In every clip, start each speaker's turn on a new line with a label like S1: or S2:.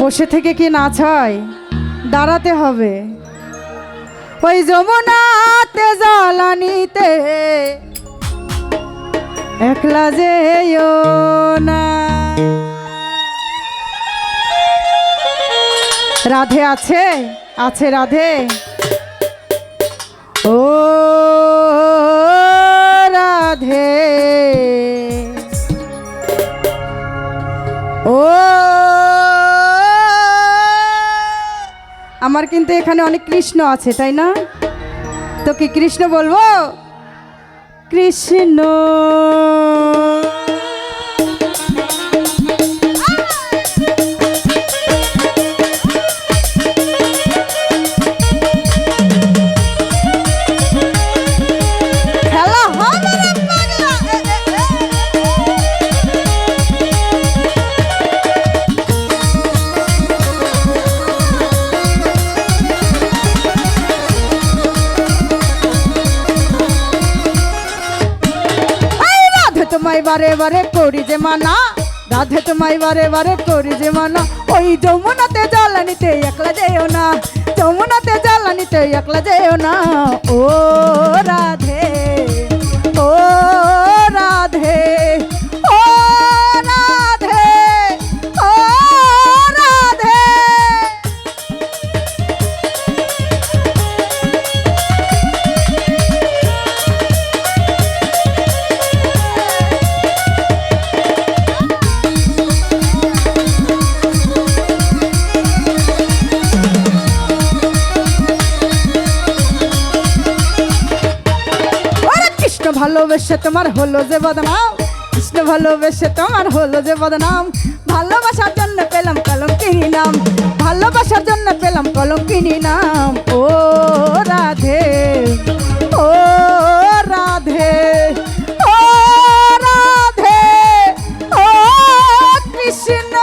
S1: বসে থেকে কি নাচ হয়? দাঁড়াতে হবে। ওই যমুনাতে জ্বালানিতে একলা যেও না। রাধে আছে, আছে রাধে। ও রাধে, ও আমার কিন্তু এখানে অনেক কৃষ্ণ আছে, তাই না? তো কি কৃষ্ণ বলবো? কৃষ্ণ তোমায় বারে বারে করি যে মানা, রাধে তোমায় বারে বারে করি যে মানা। ওই যমুনাতে জ্বালানিতে একলা যেও না, যমুনাতে জ্বালানিতে একলা যেও না। ও রাধে, ও রাধে, ও রাধে, ও রাধে। ভালোবেসে তোমার হলো যে বদনাম, কৃষ্ণ ভালোবেসে তোমার হলো যে বদনাম। ভালোবাসার জন্য পেলাম কলঙ্কিনী নাম, ভালোবাসার জন্য পেলাম কলঙ্কিনী নাম। ও রাধে, ও রাধে, ও রাধে, ও কৃষ্ণ।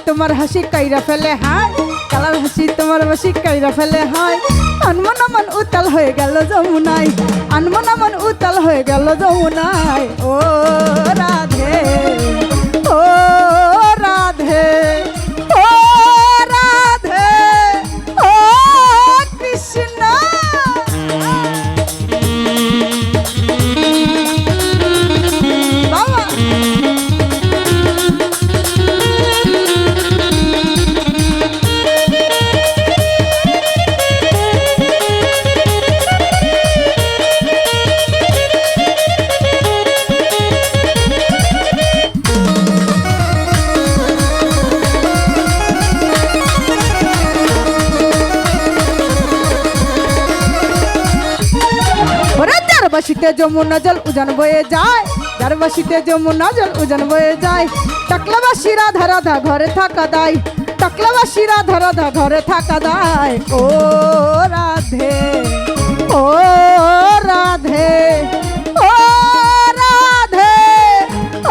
S1: তোমার হাসি কাইরা ফেলে হায়, কালার হাসি তোমার হাসি কাইরা ফেলে হায়। আনমন মন উতাল হয়ে গেল যমুনায়, আনমন মন উতাল হয়ে গেল যমুনায়। ও রাধে, ও রাধে, ও রাধে, ও কৃষ্ণ। বাবা বাসিতে যমুনা জল উজান বয়ে যায়, যার বাসিতে যমুনা জল উজান বয়ে যায়। টাকলাবাসী রাধা রাধা ঘরে থাকা দায়, টাকলাবাসী রাধা রাধা ঘরে থাকা দায়। ও রাধে, ও রাধে, ও রাধে,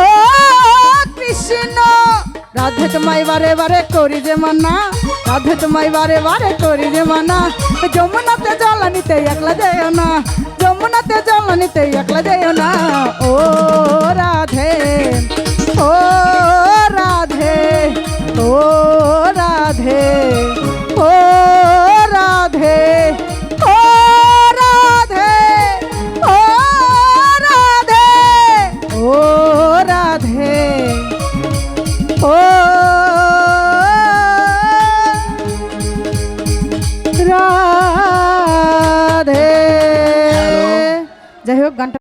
S1: ও কৃষ্ণ। রাধে তোমায় বারে বারে করি যে মানা, রাধে তোমায় বারে বারে করি যে মানা। যমুনাতে জ্বালানিতে একলা যেও না, যমুনাতে জ্বালানিতে একলা যেও না। ও